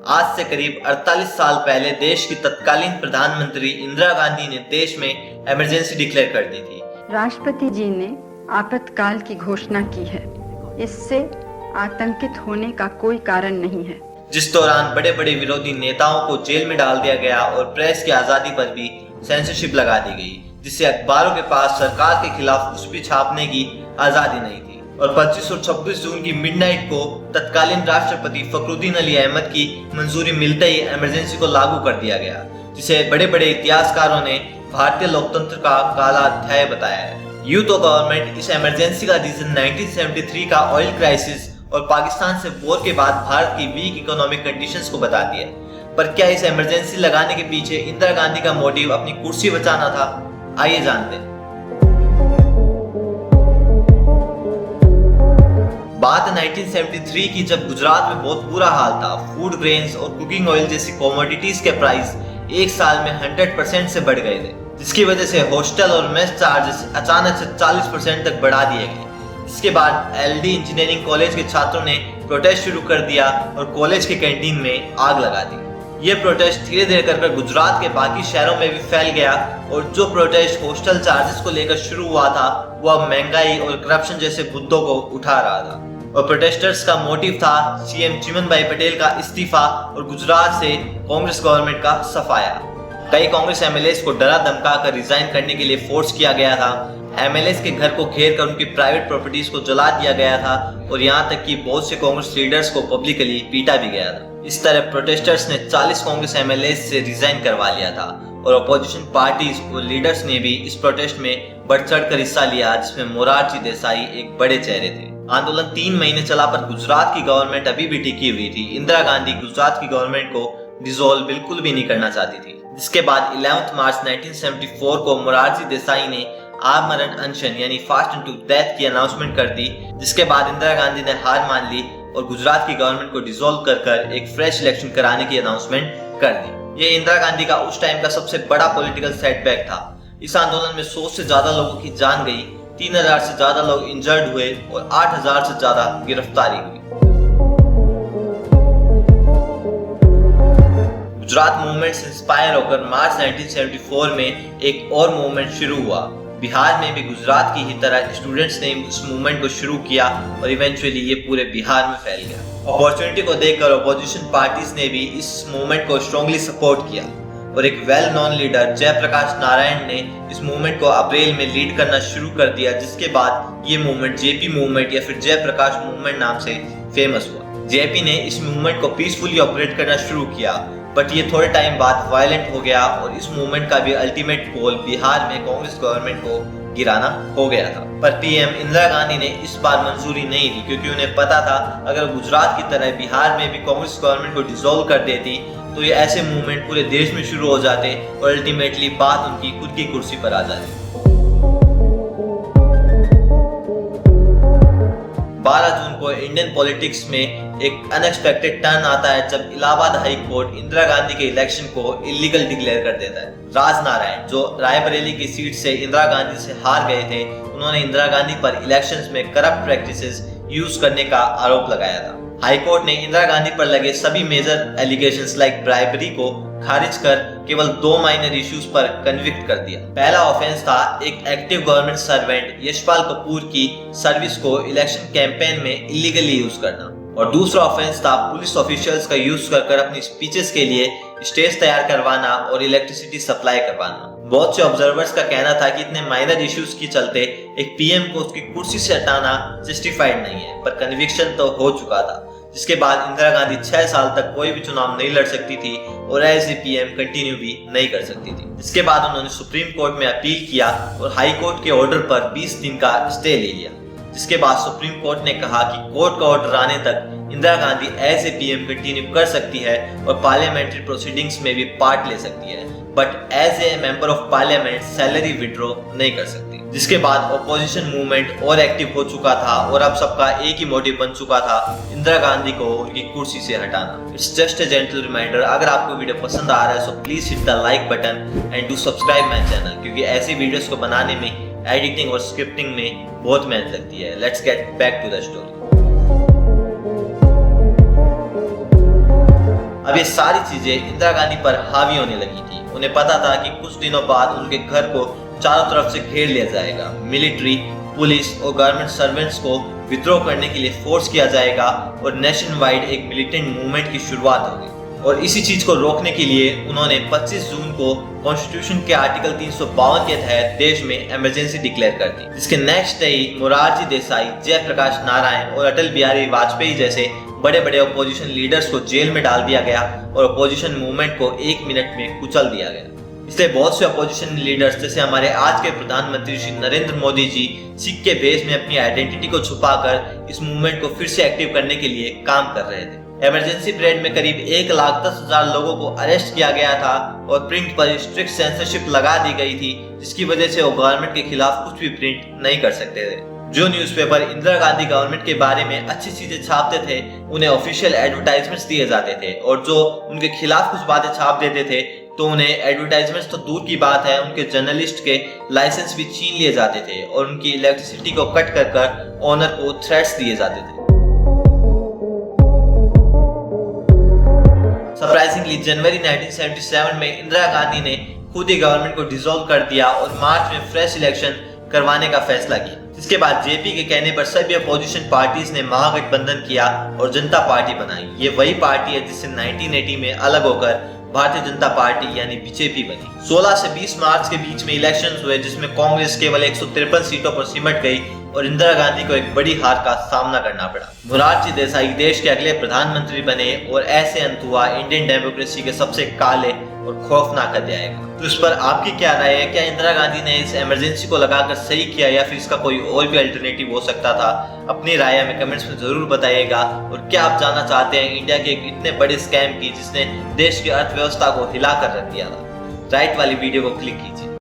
आज से करीब 48 साल पहले देश की तत्कालीन प्रधानमंत्री इंदिरा गांधी ने देश में इमरजेंसी डिक्लेयर कर दी थी। राष्ट्रपति जी ने आपातकाल की घोषणा की है। इससे आतंकित होने का कोई कारण नहीं है। जिस दौरान बड़े बड़े विरोधी नेताओं को जेल में डाल दिया गया और प्रेस की आजादी पर भी सेंसरशिप लगा दी गई, जिससे अखबारों के पास सरकार के खिलाफ कुछ भी छापने की आजादी नहीं थी। और 25 और 26 जून की मिडनाइट को तत्कालीन राष्ट्रपति फखरुद्दीन अली अहमद की मंजूरी मिलते ही इमरजेंसी को लागू कर दिया गया, जिसे बड़े बड़े इतिहासकारों ने भारतीय लोकतंत्र का काला अध्याय बताया है। यूं तो गवर्नमेंट इस इमरजेंसी का रीजन 1973 का ऑयल क्राइसिस और पाकिस्तान से वॉर के बाद भारत की वीक इकोनॉमिक कंडीशंस को बताती है, पर क्या इस इमरजेंसी लगाने के पीछे इंदिरा गांधी का मोटिव अपनी कुर्सी बचाना था? आइए जानते हैं। बात 1973 की, जब गुजरात में बहुत बुरा हाल था। फूड ग्रेन्स और कुकिंग ऑयल जैसी कमोडिटीज के प्राइस एक साल में 100% से बढ़ गए थे, जिसकी वजह से हॉस्टल और मेस चार्जेस अचानक से 40% तक बढ़ा दिए गए। इसके बाद एलडी इंजीनियरिंग कॉलेज के छात्रों ने प्रोटेस्ट शुरू कर दिया और कॉलेज के कैंटीन में आग लगा दी। ये प्रोटेस्ट धीरे धीरे कर गुजरात के बाकी शहरों में भी फैल गया और जो प्रोटेस्ट हॉस्टल चार्जेस को लेकर शुरू हुआ था, वह महंगाई और करप्शन जैसे मुद्दों को उठा रहा था। और प्रोटेस्टर्स का मोटिव था सीएम चिमनभाई पटेल का इस्तीफा और गुजरात से कांग्रेस गवर्नमेंट का सफाया। कई कांग्रेस एमएलएस को डरा धमका कर रिजाइन करने के लिए फोर्स किया गया था। एमएलएस के घर को घेर कर उनकी प्राइवेट प्रॉपर्टीज को जला दिया गया था और यहाँ तक कि बहुत से कांग्रेस लीडर्स को पब्लिकली पीटा भी गया था। इस तरह प्रोटेस्टर्स ने 40 कांग्रेस एमएलएस से रिजाइन करवा लिया था और अपोजिशन पार्टीज और लीडर्स ने भी इस प्रोटेस्ट में बढ़ चढ़ कर हिस्सा लिया, जिसमें मोरारजी देसाई एक बड़े चेहरे थे। आंदोलन 3 महीने चला, पर गुजरात की गवर्नमेंट अभी भी टिकी हुई थी। इंदिरा गांधी गुजरात की गवर्नमेंट को डिसॉल्व बिल्कुल भी नहीं करना चाहती थी। जिसके बाद 11 मार्च 1974 को मोरारजी देसाई ने आमरण अनशन यानी फास्ट इनटू डेथ की अनाउंसमेंट कर दी, जिसके बाद इंदिरा गांधी ने हार मान ली और गुजरात की गवर्नमेंट को डिसॉल्व कर एक फ्रेश इलेक्शन कराने की अनाउंसमेंट कर दी। ये इंदिरा गांधी का उस टाइम का सबसे बड़ा पॉलिटिकल सेटबैक था। इस आंदोलन में 100 से ज्यादा लोगों की जान गई, 3000 से ज्यादा लोग इंजर्ड हुए और 8000 से ज्यादा गिरफ्तारी हुई। गुजरात मूवमेंट से इंस्पायर होकर मार्च 1974 में एक और मूवमेंट शुरू हुआ। बिहार में भी गुजरात की ही तरह स्टूडेंट्स ने इस मूवमेंट को शुरू किया और इवेंचुअली ये पूरे बिहार में फैल गया। अपॉर्चुनिटी को देखकर अपोजिशन पार्टीज ने भी इस मूवमेंट को स्ट्रांगली सपोर्ट किया और एक well known leader Jayaprakash Narayan ने इस मूवमेंट को अप्रैल में लीड करना शुरू कर दिया, जिसके बाद ये मूवमेंट जेपी मूवमेंट या फिर जयप्रकाश मूवमेंट नाम से फेमस हुआ। जेपी ने इस मूवमेंट को पीसफुली ऑपरेट करना शुरू किया, बट ये थोड़े टाइम बाद वायलेंट हो गया और इस मूवमेंट का भी अल्टीमेट गोल बिहार में कांग्रेस गवर्नमेंट को गिराना हो गया था। पर पीएम इंदिरा गांधी ने इस बार मंजूरी नहीं दी, क्योंकि उन्हें पता था अगर गुजरात की तरह बिहार में भी कांग्रेस गवर्नमेंट को डिसॉल्व कर देती तो ये ऐसे मूवमेंट पूरे देश में शुरू हो जाते और अल्टीमेटली बात उनकी खुद की कुर्सी पर आ जाती। 12 जून को इंडियन पॉलिटिक्स में एक अनएक्सपेक्टेड टर्न आता है, जब इलाहाबाद हाई कोर्ट इंदिरा गांधी के इलेक्शन को इलीगल डिक्लेयर कर देता है। राज नारायण, जो रायबरेली की सीट से इंदिरा गांधी से हार गए थे, उन्होंने इंदिरा गांधी पर इलेक्शंस में करप्ट प्रैक्टिसेस यूज करने का आरोप लगाया था। हाई कोर्ट ने इंदिरा गांधी पर लगे सभी मेजर एलिगेशंस लाइक ब्राइबरी को खारिज कर केवल 2 माइनर इश्यूज पर कन्विक्ट कर दिया। पहला ऑफेंस था एक active government servant Yashpal Kapoor की सर्विस को इलेक्शन कैंपेन में इलीगली यूज करना, और दूसरा ऑफेंस था पुलिस ऑफिशियल्स का यूज कर अपनी स्पीचेस के लिए स्टेज तैयार करवाना और इलेक्ट्रिसिटी सप्लाई करवाना। बहुत से ऑब्जर्वर्स का कहना था कि इतने माइनर इश्यूज के चलते एक पीएम को उसकी कुर्सी से हटाना जस्टिफाइड नहीं है, पर कन्विक्शन तो हो चुका था। जिसके बाद इंदिरा गांधी 6 साल तक कोई भी चुनाव नहीं लड़ सकती थी और एज ए पीएम कंटिन्यू भी नहीं कर सकती थी। इसके बाद उन्होंने सुप्रीम कोर्ट में अपील किया और हाई कोर्ट के ऑर्डर पर 20 दिन का स्टे ले लिया। जिसके बाद सुप्रीम कोर्ट ने कहा कि कोर्ट का ऑर्डर आने तक Indira Gandhi as a PM continue कर सकती है और पार्लियामेंट्री प्रोसीडिंग्स में भी पार्ट ले सकती है, but as a member of parliament salary withdraw नहीं कर सकती। जिसके बाद ऑपोजिशन मूवमेंट और एक्टिव हो चुका था और अब सबका एक ही मोटिव बन चुका था, इंदिरा गांधी को उनकी कुर्सी से हटाना। It's just a gentle reminder, अगर आपको वीडियो पसंद आ रहा है तो please hit the like button and do subscribe my channel, क्योंकि ऐसी वीडियोस को बनाने में एडिटिंग और स्क्रिप्टिंग में बहुत मेहनत लगती है। Let's get back to the story. अब ये सारी चीजें इंदिरा गांधी पर हावी होने लगी थी। उन्हें पता था कि कुछ दिनों बाद उनके घर को चारों तरफ से घेर लिया जाएगा। मिलिट्री, पुलिस और गवर्नमेंट सर्वेंट्स को विद्रोह करने के लिए फोर्स किया जाएगा और नेशन वाइड एक मिलिटेंट मूवमेंट की शुरुआत होगी। और इसी चीज को रोकने के लिए उन्होंने 25 जून को कॉन्स्टिट्यूशन के आर्टिकल 352 के तहत देश में इमरजेंसी डिक्लेयर कर दी, जिसके नेक्स्ट डे ही मोरारजी देसाई, जयप्रकाश नारायण और अटल बिहारी वाजपेयी जैसे बड़े बड़े अपोजिशन लीडर्स को जेल में डाल दिया गया और अपोजिशन मूवमेंट को 1 मिनट में कुचल दिया गया। इसलिए बहुत से अपोजिशन लीडर्स जैसे हमारे आज के प्रधानमंत्री श्री नरेंद्र मोदी जी सिख के भेष में अपनी आइडेंटिटी को छुपाकर इस मूवमेंट को फिर से एक्टिव करने के लिए काम कर रहे थे। इमरजेंसी पीरियड में करीब 1,10,000 लोगों को अरेस्ट किया गया था और प्रिंट पर स्ट्रिक्ट सेंसरशिप लगा दी गई थी, जिसकी वजह से वो गवर्नमेंट के खिलाफ कुछ भी प्रिंट नहीं कर सकते थे। जो न्यूज़पेपर इंदिरा गांधी गवर्नमेंट के बारे में अच्छी चीजें छापते थे उन्हें ऑफिशियल एडवर्टाइजमेंट्स दिए जाते थे, और जो उनके खिलाफ कुछ बातें छाप देते थे तो उन्हें एडवर्टाइजमेंट्स तो दूर की बात है, उनके जर्नलिस्ट के लाइसेंस भी छीन लिए जाते थे और उनकी इलेक्ट्रिसिटी को कट कर ऑनर को थ्रेट्स दिए जाते थे। सरप्राइजिंगली जनवरी 1977 में इंदिरा गांधी ने खुद ही गवर्नमेंट को डिसॉल्व कर दिया और मार्च में फ्रेश इलेक्शन करवाने का फैसला किया। जिसके बाद जेपी के कहने पर सभी अपोजिशन पार्टीज ने महागठबंधन किया और जनता पार्टी बनाई। ये वही पार्टी है जिससे 1980 में अलग होकर भारतीय जनता पार्टी यानी बीजेपी बनी। 16 से 20 मार्च के बीच में इलेक्शंस हुए, जिसमें कांग्रेस केवल 153 सीटों पर सिमट गई और इंदिरा गांधी को एक बड़ी हार का सामना करना पड़ा। मोरारजी देसाई देश के अगले प्रधानमंत्री बने और ऐसे अंत हुआ इंडियन डेमोक्रेसी के सबसे काले और खौफनाक अध्याय का। तो इस पर आपकी क्या राय है? क्या इंदिरा गांधी ने इस इमरजेंसी को लगाकर सही किया या फिर इसका कोई और भी अल्टरनेटिव हो सकता था? अपनी राय हमें कमेंट्स में जरूर बताइएगा। और क्या आप जानना चाहते हैं इंडिया के एक इतने बड़े स्कैम की जिसने देश की अर्थव्यवस्था को हिला कर रख दिया था? राइट वाली वीडियो को क्लिक कीजिए।